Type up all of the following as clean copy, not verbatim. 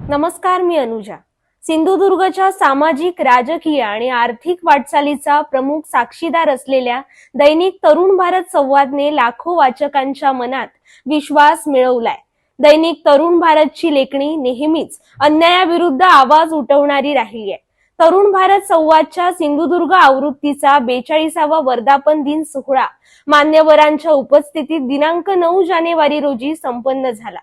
नमस्कार, मी अनुजा। सिंधुदुर्गच्या सामाजिक, राजकीय आणि आर्थिक वाटचालीचा प्रमुख साक्षीदार असलेल्या दैनिक तरुण भारत संवादने लाखो वाचकांच्या मनात विश्वास मिळवलाय। दैनिक तरुण भारतची लेखणी नेहमीच अन्यायाविरुद्ध आवाज उठवणारी राहिली आहे। तरुण भारत संवादच्या सिंधुदुर्ग आवृत्तीचा 42वा वर्धापन दिन सोहळा मान्यवरांच्या उपस्थितीत दिनांक 9 जानेवारी रोजी संपन्न झाला।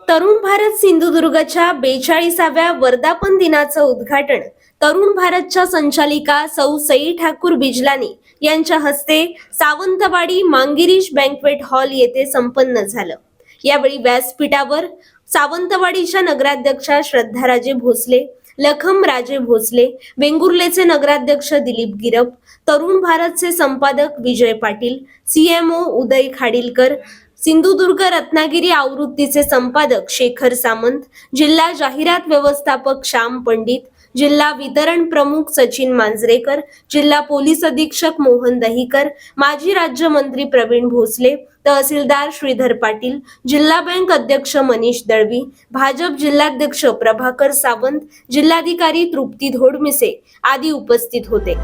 तरुण भारत सिंधुदुर्गच्या 42व्या वर्धापन दिनाचं उद्घाटन तरुण भारतच्या संचालिका सौ सई ठाकूर बिजलानी यांच्या हस्ते सावंतवाडी मांगिरीश बँक्वेट हॉल येथे संपन्न झालं। यावेळी व्यासपीठावर सावंतवाडीच्या नगराध्यक्षा श्रद्धाराजे भोसले, लखम राजे भोसले, वेंगुर्लेचे नगराध्यक्ष दिलीप गिरप, तरुण भारतचे संपादक विजय पाटील, सीएमओ उदय खाडीलकर, सिंधुदुर्ग रत्नागिरी आवृत्तीचे संपादक शेखर सामंत, जिल्हा जाहिरात व्यवस्थापक श्याम पंडित, जिल्हा वितरण प्रमुख सचिन मांजरेकर, जिल्हा पोलीस अधीक्षक मोहन दहीकर, माजी राज्यमंत्री प्रवीण भोसले, तहसीलदार श्रीधर पाटील, जिल्हा बँक अध्यक्ष मनीष दळवी, भाजप जिल्हाध्यक्ष प्रभाकर सावंत, जिल्हाधिकारी तृप्ती धोडमिसे आदी उपस्थित होते।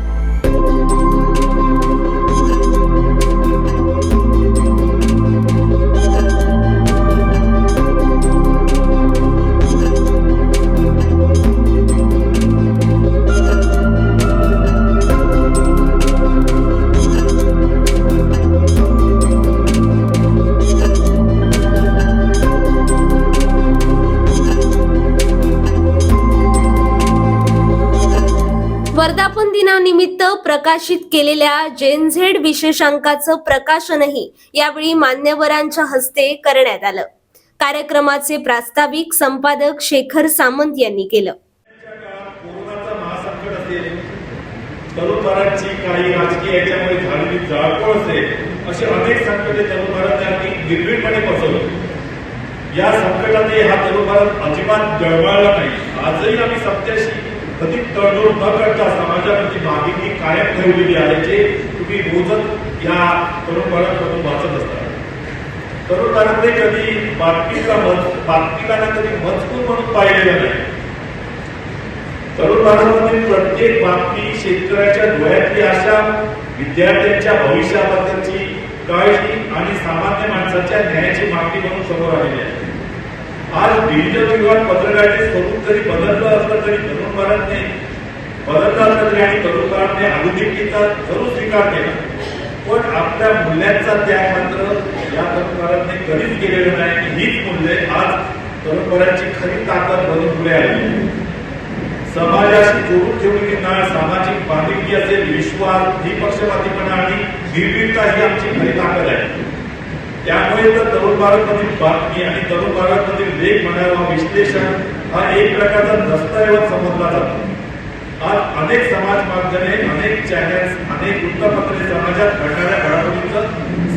वर्धापन दिनानिमित्त प्रकाशित केलेल्या जेनझेड विशेषांकाचं प्रकाशनही यावेळी मान्यवरांच्या हस्ते करण्यात आलं। कार्यक्रमाचे प्रास्ताविक संपादक शेखर सामंत यांनी केलं। कोरोनाचा महासंकट असेल, तरुण भारतची काही राजकीय याच्यामुळे झालेली जाळपोळ असेल, असे अनेक संकटे तरुण भारताने निर्भीडपणे पसरवली। या संकटाने हा तरुण भारत अजिबात डळमळला नाही। आजही आम्ही सत्याशी कधी तडजोड न करता समाजाप्रती मागितली कायम ठेवलेली आहे, जे तुम्ही रोजच या तरुण भारतमधून वाचत असता। तरुण भारतने कधी बातमीला कधी मजकूर म्हणून पाहिलेला नाही। तरुण भारतामधील प्रत्येक बातमी शेतकऱ्याच्या डोळ्यातली आशा, विद्यार्थ्यांच्या भविष्याबद्दलची काळजी आणि सामान्य माणसाच्या न्यायाची मागणी म्हणून समोर आलेली आहे। आज डिजिटल युगात पत्रकारितेचे स्वरूप जरी बदललं असलं तरी तरुण भारतने आणि तरुण भारतने आधुनिकतेचा जरूर स्वीकार केला, पण आपल्या मूल्यांचा त्याग मात्र या तरुण भारतने कधीच केलेलं नाही। आणि हीच मूल्ये आज तरुण भारताची खरी ताकद बनून पुढे आली। समाजाशी जोडून ठेवलेली नाळ, सामाजिक बांधिलकी असेल, विश्वास, निपक्षपातीपणा आणि निर्भीडता ही आमची खरी ताकद आहे। त्यामुळे तर तरुण भारतमधील बातमी आणि तरुण भारतमधील लेख म्हणावा, विश्लेषण हा एक प्रकारचा दस्तऐवज समजला जातो। आज अनेक समाज माध्यमे, अनेक चॅनल्स, अनेक वृत्तपत्रे समाजात घडणाऱ्या घडामोडींचं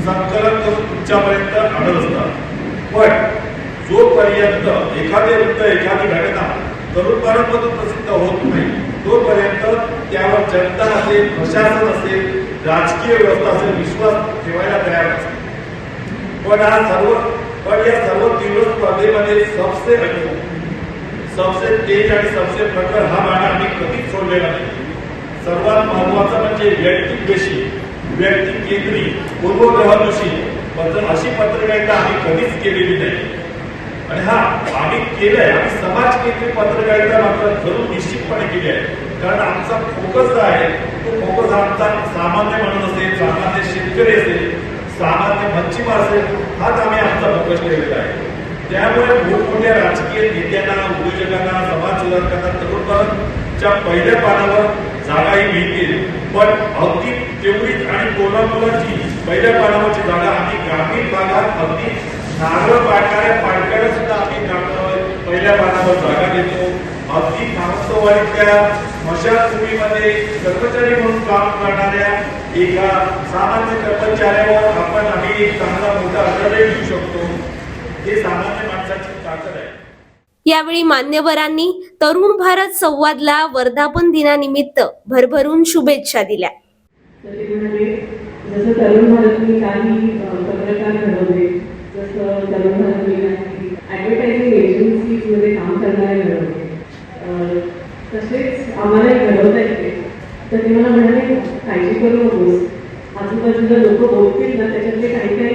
संकलन करून तुमच्यापर्यंत आणत असतात, पण जोपर्यंत एखादे वृत्त, एखादी घटना तरुण भारतमधून प्रसिद्ध होत नाही, तोपर्यंत त्यावर जनता असेल, प्रशासन असेल, राजकीय व्यवस्था असेल विश्वास ठेवायला तयार असते। पण या सर्व तीव्र स्पर्धेमध्ये सबसे तेज आणि सबसे प्रखर हा बाणा आम्ही कधीच सोडलेला नाही। सर्वात महत्वाचं म्हणजे व्यक्तिद्वेषी, व्यक्ती केंद्री, पूर्वग्रहदोषी अशी पत्रकारिता आम्ही कधीच केलेली नाही। आणि हा आम्ही केलंय, आम्ही समाज केंद्रित पत्रकारिता मात्र जरूर निश्चितपणे केली आहे। कारण आमचा फोकस आहे तो फोकस आमचा सामान्य माणूस असेल, सामान्य शेतकरी असेल, सामान्य मच्छीमार असेल, हाच आम्ही आमचा फोकस ठेवलेला आहे। त्यामुळे मोठमोठ्या राजकीय नेत्यांना, उद्योजकांना, समाज सुधारकांना तरुण भारतच्या पहिल्या पानावर जागाही मिळतील, पण अगदी तेवढीच आणि कोल्हापुराची पहिल्या पानावरची जागा आम्ही ग्रामीण भागात अगदी नारळ पाडणाऱ्या सुद्धा आम्ही पहिल्या पानावर जागा देतो। अगदी कामस्तवाडीतल्या स्मशानभूमीमध्ये कर्मचारी म्हणून काम करणाऱ्या एका सामान्य कर्मचाऱ्यावर आम्ही एक चांगला मोठा आदर देऊ शकतो। हे सामान्य माणसाची ताकद आहे। यावेळी मान्यवरांनी तरुण भारत संवादला वर्धापन दिनानिमित्त भरभरून शुभेच्छा दिल्या। जसं तरुण भारतने काही पत्रकार घडवले, जसं तरुण भारतने ऍडव्हर्टायझिंग एजन्सीज मध्ये काम करणारे घडवले, आम्हालाही घडवता येते. तर ते मला म्हणाले काळजी करू नकोस, आजूबाजूला लोक बोलतील ना त्याच्यातले काही काही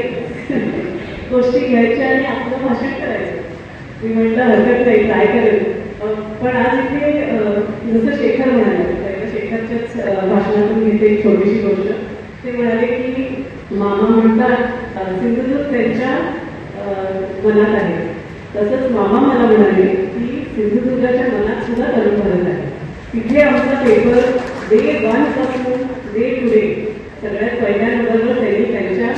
गोष्टी घ्यायच्या आणि आपलं भाषण करायचं. मी म्हटलं हरकत नाही, ट्राय करेल. पण आज इथे जसं शेखर म्हणाले, शेखरच्याच भाषणातून घेते एक छोटीशी गोष्ट. ते म्हणाले की मामा म्हणतात सिंधुदुर्ग त्यांच्या मनात आहे, तसंच मामा मला म्हणाले की सिंधुदुर्गाच्या मनात सुद्धा तरुण भारत आहे. तिथे आमचा पेपर डे 1 पासून डे टू डे सगळ्यात पहिल्या नंबरवर त्यांनी त्यांच्या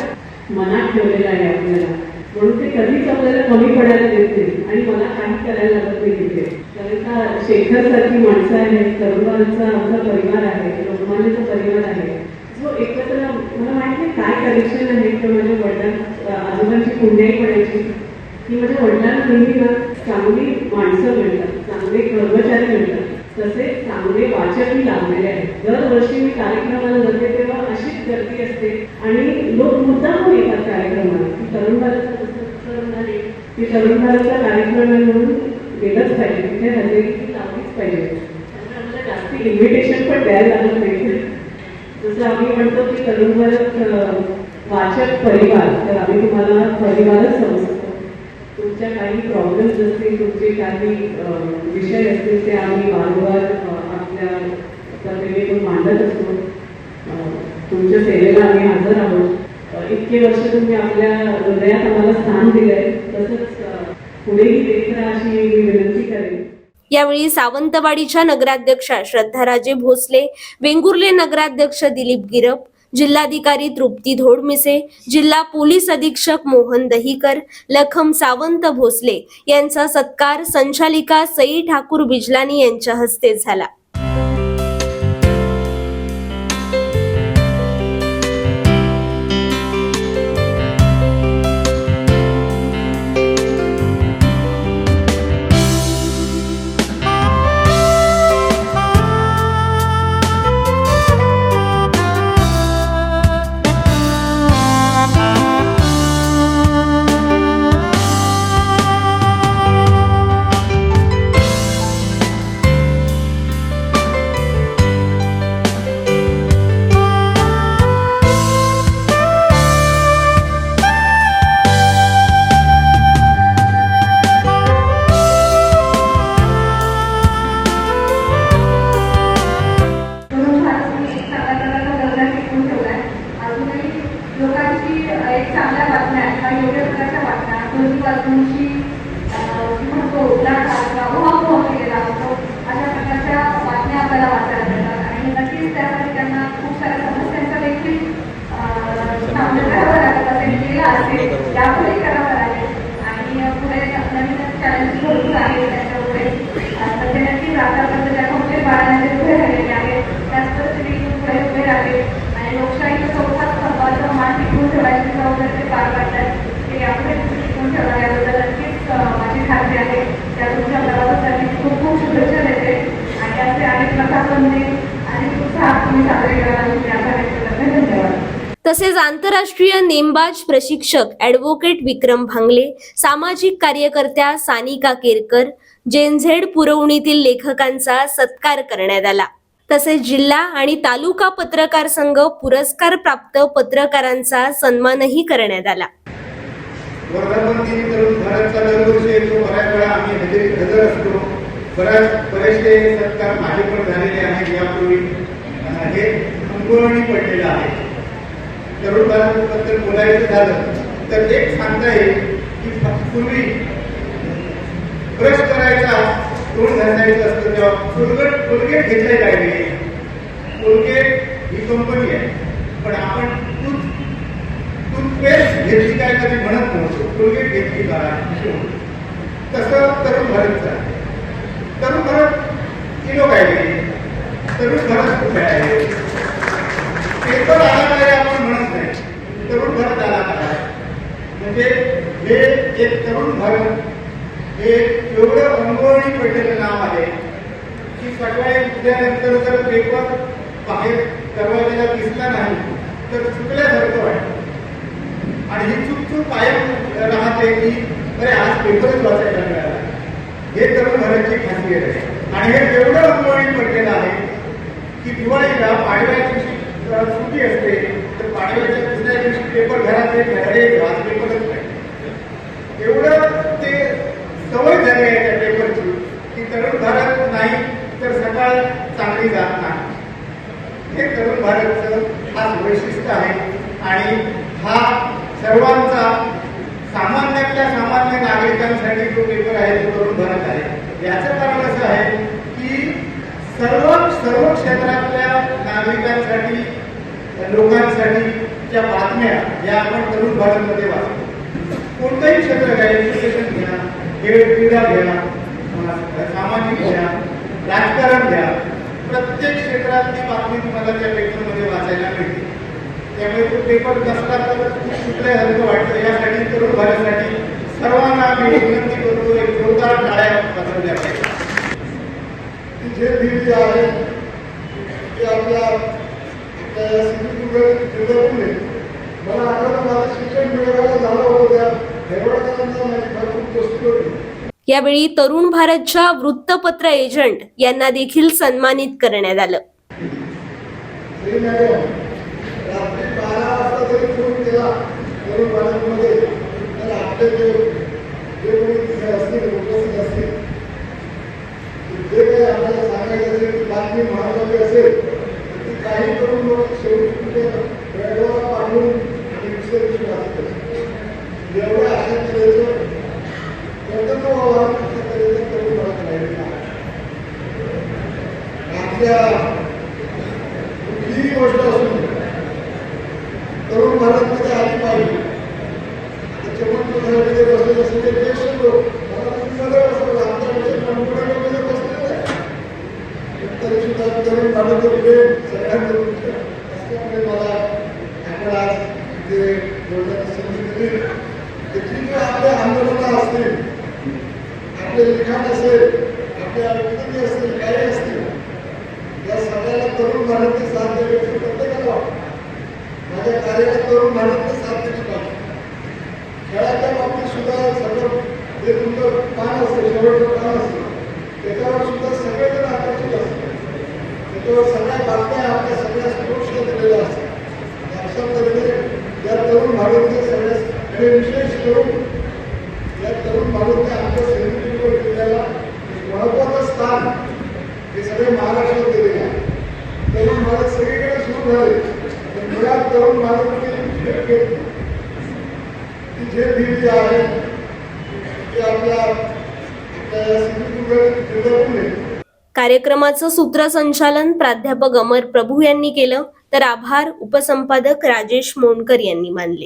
मनात ठेवलेलं आहे आपल्याला. म्हणून ते कधीच आपल्याला कमी पडायला देत नाही आणि मला काही करायला लागत नाही तिथे. कारण का शेखरसारखी माणसं आहेत, तरुणांचा आमचा परिवार आहे, लोकमान्यचा परिवार आहे, जो एकत्र. मला माहित नाही काय कनेक्शन आहे तर माझ्या वडिलां आजोबांची पुण्याई पडायची की माझ्या वडिलांना नेहमी ना चांगली माणसं मिळतात, चांगले कर्मचारी मिळतात, तसेच चांगले वाचकही लाभलेले आहेत. दरवर्षी मी कार्यक्रमाला जाते तेव्हा अशीच गर्दी असते आणि लोक मुद्दाम येतात कार्यक्रमाला. की तरुण भारत म्हणाले की तरुण भारतचा कार्यक्रम आहे म्हणून गेलंच पाहिजे, तिथे हजेरी लावलीच पाहिजे. त्यामुळे आम्हाला जास्ती इन्व्हिटेशन पण द्यायला लागत नाही. जसं आम्ही म्हणतो की तरुण भारत वाचक परिवार, तर आम्ही तुम्हाला परिवारच समजतो. तुमच्या काही प्रॉब्लेम्स असतील, तुमचे काही विषय असतील, ते आम्ही वारंवार आपल्या पत्रिकेतून मांडत असतो. तुमच्या सेवेला आम्ही हजर आहोत. इतके वर्ष तुम्ही आपल्या हृदयात आम्हाला स्थान दिलंय, तसंच पुढेही देत राहा अशी मी विनंती करेन. यावेळी सावंतवाडीच्या नगराध्यक्षा श्रद्धाराजे भोसले, वेंगुर्ले नगराध्यक्ष दिलीप गिरप, जिल्हाधिकारी तृप्ती धोडमिसे, जिल्हा पोलीस अधीक्षक मोहन दहीकर, लखम सावंत भोसले यांचा सत्कार संचालिका सई ठाकूर बिजलानी यांच्या हस्ते झाला. तसेच आंतरराष्ट्रीय नेमबाज प्रशिक्षक ॲडव्होकेट विक्रम भांगले, सामाजिक कार्यकर्त्या सानिका केरकर, जेनझेड पुरवणीतील लेखकांचा सत्कार करण्यात आला. तसेच जिल्हा आणि तालुका पत्रकार संघ पुरस्कार प्राप्त पत्रकारांचा सन्मानही करण्यात आला. वर्धापन दिन तरुण भारतचा दरवर्षी येतो. बऱ्याच वेळा आम्ही हजर असतो. बरेचसे सत्कार माझे पण झालेले आहेत यापूर्वी. हे अंकुरणी पडलेलं आहे. तरुण भारताबद्दल बोलायचं झालं तर एक सांगता येईल की पूर्वी ब्रश करायचा, तोंड घासायचं असतं तेव्हा कोलगेट घेतलं जायचे. कोलगेट ही कंपनी आहे, पण आपण टूथपेस्ट घेतली काय कधी म्हणत नव्हतो, कोलगेट घेतली का. तसं तरुण भारतचं. तरुण भारत किलो काय तरुण भारत कुठे आहे. पेपर आला काय आपण म्हणत नाही, तरुण भारत आला काय. म्हणजे हे एक तरुण भारत हे एवढं अंगवळणी पडलेलं नाव आहे की सकाळी उठल्यानंतर जर पेपर बाहेर दरवाजाला दिसला नाही तर चुकल्यासारखं वाटतं. आणि ही चूक कायम राहते की अरे आज पेपरच वाचायला मिळाला. हे तरुण भारतची खासियत आहे. आणि हे एवढं अंगवळणी पडलेलं आहे की दिवाळीला पाडव्या दिवशी सुट्टी असते, तर पाडव्याच्या दुसऱ्या दिवशी पेपर घरात आज पेपरच नाही. एवढं ते सवय झाली आहे त्या पेपरची की तरुण भारत नाही तर सकाळ चांगली जात नाही. हे तरुण भारतचं हा वैशिष्ट्य आहे आणि हा सर्वांचा सामान्यातल्या सामान्य नागरिकांसाठी जो पेपर आहे तो तरुण भारत आहे. याचं कारण असं आहे की सर्व क्षेत्रातल्या नागरिकांसाठी लोकांसाठीच्या बातम्या या आपण तरुण भारतमध्ये वाचतो. कोणतंही क्षेत्र घ्या, एज्युकेशन घ्या, क्रीडा घ्या, सामाजिक घ्या, राजकारण घ्या, प्रत्येक क्षेत्रातली बातमी तुम्हाला त्या पेपरमध्ये वाचायला मिळते. त्यामुळे तो पेपर नसला तर कुठल्यासारखं वाटतं. यासाठी तरुण भारतासाठी सर्वांना मी विनंती करतो, एक जोरदार टाळ्या वाजवल्या पाहिजे. जे बिल जे आहे ते आपल्या सिंधुदुर्ग जिल्ह्यातून मला आठवतं माझं शिक्षण मिळवायला झालं होतं. त्या हेरवाडकरांचा माझी भरपूर गोष्टी होती. यावेळी तरुण भारतच्या वृत्तपत्र एजंट यांना देखील सन्मानित करण्यात आलं. तरी मॅडम रात्री 12 वाजता जरी फोन केला तरुण भारतमध्ये तर आपले जे कोणी तिथे असतील उपस्थित असतील जे काही आपल्याला सांगायचं असेल ती बातमी महत्वाची असेल तर ती काही करून लोक शेवटी कुठे बेळगावला पाठवून आणि दुसऱ्या दिवशी वाचत असतात. एवढ्या अशा तऱ्हेचं कर्तव्य व्हावं अशा तऱ्हेचं तरुण भारत राहिलेलं आहे. आपल्या कुठलीही गोष्ट असून तरुण भारतमध्ये आली पाहिजे. त्याच्यामुळे बसलेलं असेल ते ज्येष्ठ लोक मला असं आमच्यापेक्षा कंपनी वगैरे बसलेलं आहे तरी सुद्धा तरुण भारत सगळ्यांना असल्यामुळे मला आपण आज इथे बोलण्याची संधी दिली. त्याची जे आपल्या आंदोलनं असतील, आपले लिखाण असेल, आपल्या व्यक्तिमत्व असतील, काही असतील, या सगळ्याला तरुण भारतने साथ दिली असं प्रत्येकाला वाटतं. माझ्या कार्याला तरुण भारतने साथ दिली पाहिजे. खेळाच्या बाबतीत सुद्धा सगळं जे तुमचं पान असेल, शेवटचं पान असेल, त्याच्यावर सुद्धा सगळेजण आकर्षित असतात. त्याच्यावर सगळ्या बातम्या आपल्या सगळ्या सुरक्षा दिलेल्या असतात. अशा तऱ्हेने या तरुण भारतने सगळ्या विशेष करून या तरुण भारतने आमच्या सिंधुदुर्ग जिल्ह्याला महत्वाचं स्थान हे सगळे महाराष्ट्रात दिलेले आहे. तरुण भारत सगळीकडे सुरू झाले पण मुळात तरुण भारतने भेट घेतली की जे बिल जे आहे ते आपल्या सिंधुदुर्ग जिल्ह्यातून कार्यक्रमाचं सूत्रसंचालन प्राध्यापक अमर प्रभू यांनी केलं तर आभार उपसंपादक राजेश मोंडकर यांनी मानले.